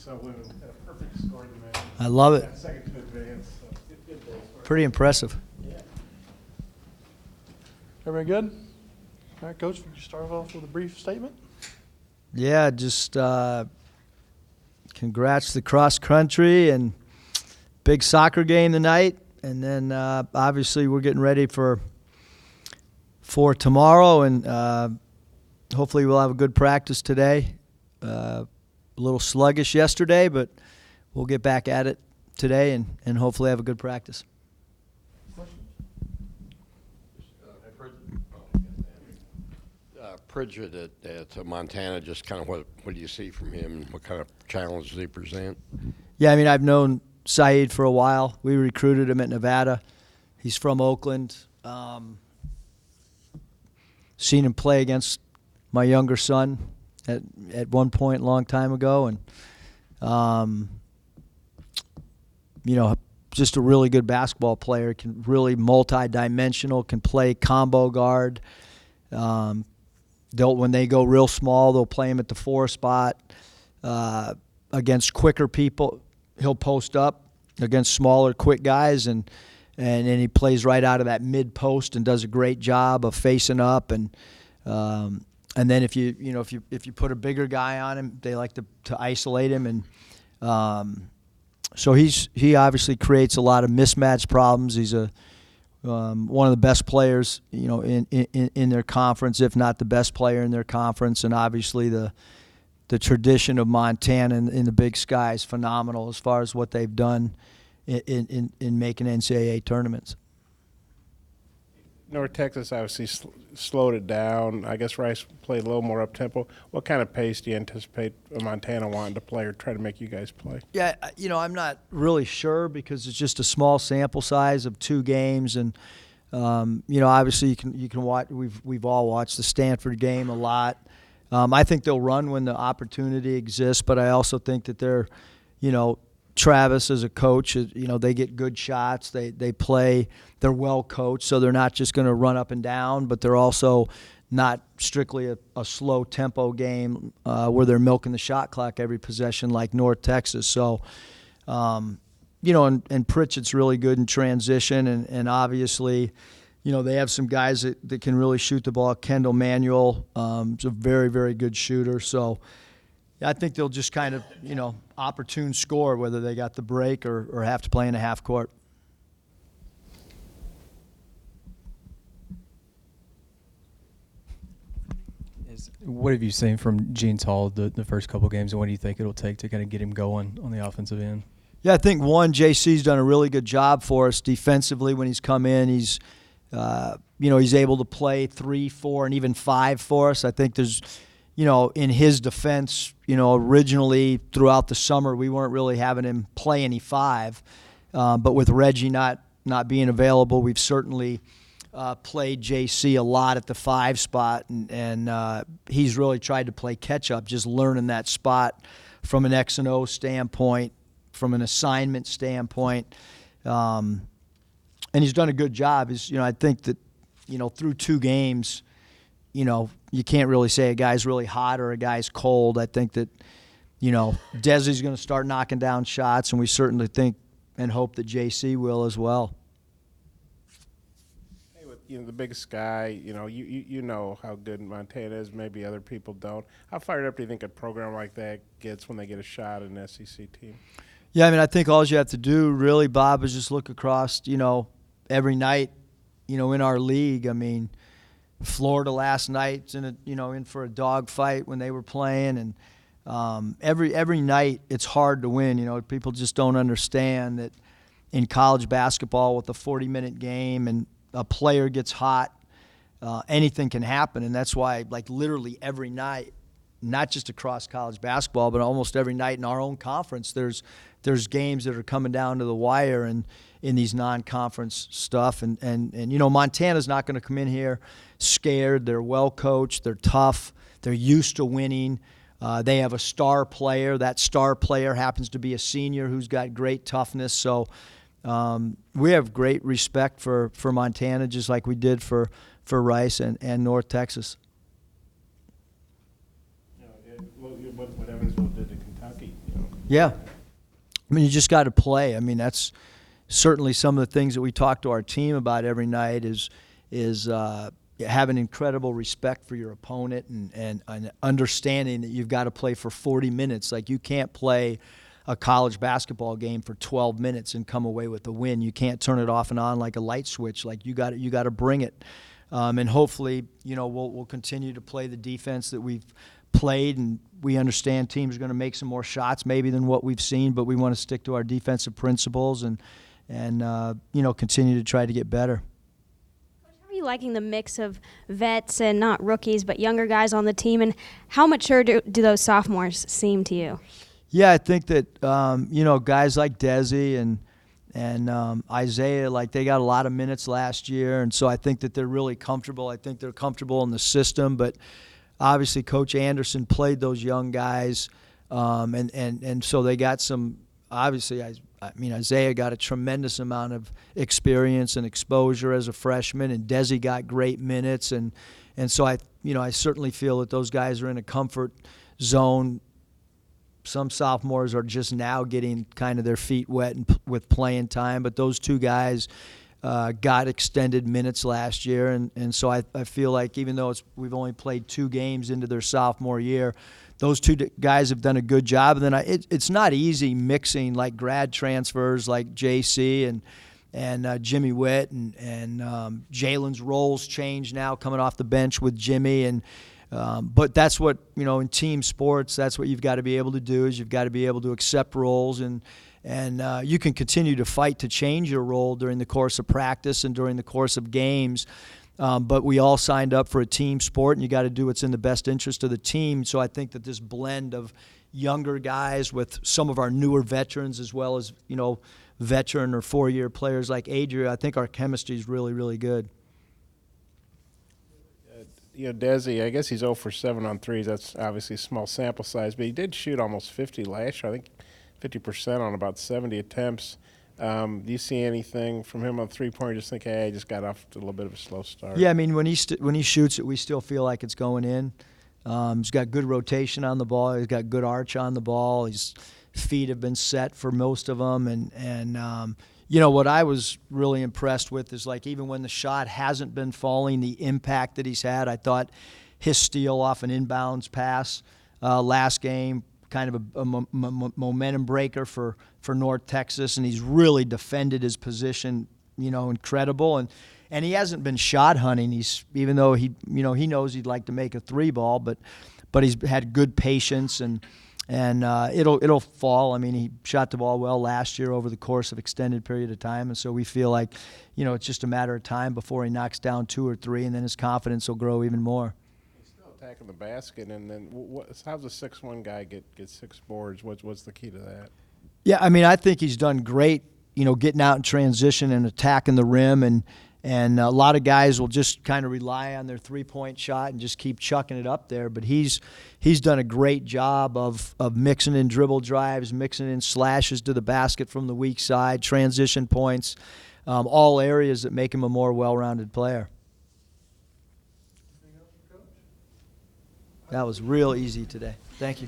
Musselman had a perfect score tonight. I love it. Second to advance. So good day. Pretty impressive. Yeah. Everybody good? All right, Coach, would you start off with a brief statement? Yeah, just congrats to the cross country and big soccer game tonight. And then obviously we're getting ready for tomorrow, and hopefully we'll have a good practice today. A little sluggish yesterday, but we'll get back at it today and hopefully have a good practice. Pritchard at Montana, just kind of what do you see from him? What kind of challenges does he present? Yeah, I mean, I've known Saeed for a while. We recruited him at Nevada. He's from Oakland. Seen him play against my younger son at one point a long time ago, and just a really good basketball player. Can really multi-dimensional. Can play combo guard. When they go real small, they'll play him at the 4 spot. Against quicker people, he'll post up against smaller, quick guys, and he plays right out of that mid post and does a great job of facing up. And then if you put a bigger guy on him, they like to isolate him. And so he obviously creates a lot of mismatch problems. He's one of the best players, in their conference, if not the best player in their conference. And obviously the tradition of Montana in the Big Sky is phenomenal as far as what they've done in making NCAA tournaments. North Texas obviously slowed it down. I guess Rice played a little more up-tempo. What kind of pace do you anticipate Montana wanting to play or try to make you guys play? Yeah, I'm not really sure because it's just a small sample size of 2 games, and obviously you can watch. We've all watched the Stanford game a lot. I think they'll run when the opportunity exists, but I also think that they're, Travis as a coach, they get good shots. They play. They're well coached, so they're not just going to run up and down, but they're also not strictly a slow tempo game where they're milking the shot clock every possession like North Texas. So, and Pritchard's really good in transition, and obviously, they have some guys that can really shoot the ball. Kendall Manuel is a very, very good shooter. So I think they'll just kind of, opportune score whether they got the break or have to play in a half court. What have you seen from Jeans Hall the first couple games, and what do you think it'll take to kind of get him going on the offensive end? Yeah, I think JC's done a really good job for us defensively when he's come in. He's he's able to play 3, 4, and even 5 for us. I think there's, in his defense, originally throughout the summer we weren't really having him play any 5, but with Reggie not being available, we've certainly played JC a lot at the 5 spot, and he's really tried to play catch up, just learning that spot from an X and O standpoint, from an assignment standpoint. And he's done a good job. I think that, through 2 games, you can't really say a guy's really hot or a guy's cold. I think that, Desi's going to start knocking down shots, and we certainly think and hope that JC will as well. Hey, with the Big Sky, you know how good Montana is. Maybe other people don't. How fired up do you think a program like that gets when they get a shot at an SEC team? Yeah, I mean, I think all you have to do really, Bob, is just look across, every night, in our league. I mean, Florida last night's in for a dog fight when they were playing, and every night it's hard to win. People just don't understand that in college basketball with a 40-minute game and a player gets hot, anything can happen, and that's why, literally every night, not just across college basketball, but almost every night in our own conference, there's games that are coming down to the wire and in these non-conference stuff. And Montana's not going to come in here scared. They're well coached. They're tough. They're used to winning. They have a star player. That star player happens to be a senior who's got great toughness. So we have great respect for Montana, just like we did for Rice and North Texas. What Evansville did to Kentucky, Yeah. I mean, you just got to play. I mean, that's certainly some of the things that we talk to our team about every night is having incredible respect for your opponent and understanding that you've got to play for 40 minutes. Like, you can't play a college basketball game for 12 minutes and come away with a win. You can't turn it off and on like a light switch. Like, you got to bring it. And hopefully, we'll continue to play the defense that we've played, and we understand teams are going to make some more shots maybe than what we've seen, but we want to stick to our defensive principles and continue to try to get better. How are you liking the mix of vets and not rookies but younger guys on the team, and how mature do those sophomores seem to you? Yeah, I think that guys like Desi and Isaiah, like, they got a lot of minutes last year, and so I think that they're really comfortable. I think they're comfortable in the system, but obviously Coach Anderson played those young guys, and so they got some. Obviously, I mean, Isaiah got a tremendous amount of experience and exposure as a freshman, and Desi got great minutes, and so I certainly feel that those guys are in a comfort zone. Some sophomores are just now getting kind of their feet wet with playing time, but those two guys got extended minutes last year, and so I feel like even though we've only played 2 games into their sophomore year, those two guys have done a good job. And then it's not easy mixing like grad transfers like JC and Jimmy Witt and Jalen's roles change now coming off the bench with Jimmy, and but that's what, in team sports, that's what you've got to be able to do, is you've got to be able to accept roles, and you can continue to fight to change your role during the course of practice and during the course of games. But we all signed up for a team sport, and you got to do what's in the best interest of the team. So I think that this blend of younger guys with some of our newer veterans, as well as, veteran or 4-year players like Adria, I think our chemistry is really, really good. Desi, I guess he's 0 for 7 on threes. That's obviously a small sample size, but he did shoot almost 50 last year. I think 50% on about 70 attempts. Do you see anything from him on three-pointer? Just think, hey, he just got off to a little bit of a slow start. Yeah, I mean, when he shoots it, we still feel like it's going in. He's got good rotation on the ball. He's got good arch on the ball. His feet have been set for most of them, and what I was really impressed with is, like, even when the shot hasn't been falling, the impact that he's had. I thought his steal off an inbounds pass last game, kind of a momentum breaker for North Texas, and he's really defended his position, incredible. And he hasn't been shot hunting. Even though he knows he'd like to make a 3 ball, but he's had good patience, and it'll fall. I mean, he shot the ball well last year over the course of extended period of time, and so we feel like, it's just a matter of time before he knocks down 2 or 3, and then his confidence will grow even more. Attacking the basket, and then how's a 6'1" guy get 6 boards? What's the key to that? Yeah, I mean, I think he's done great, getting out in transition and attacking the rim, and a lot of guys will just kind of rely on their 3-point shot and just keep chucking it up there. But he's done a great job of mixing in dribble drives, mixing in slashes to the basket from the weak side, transition points, all areas that make him a more well-rounded player. That was real easy today. Thank you.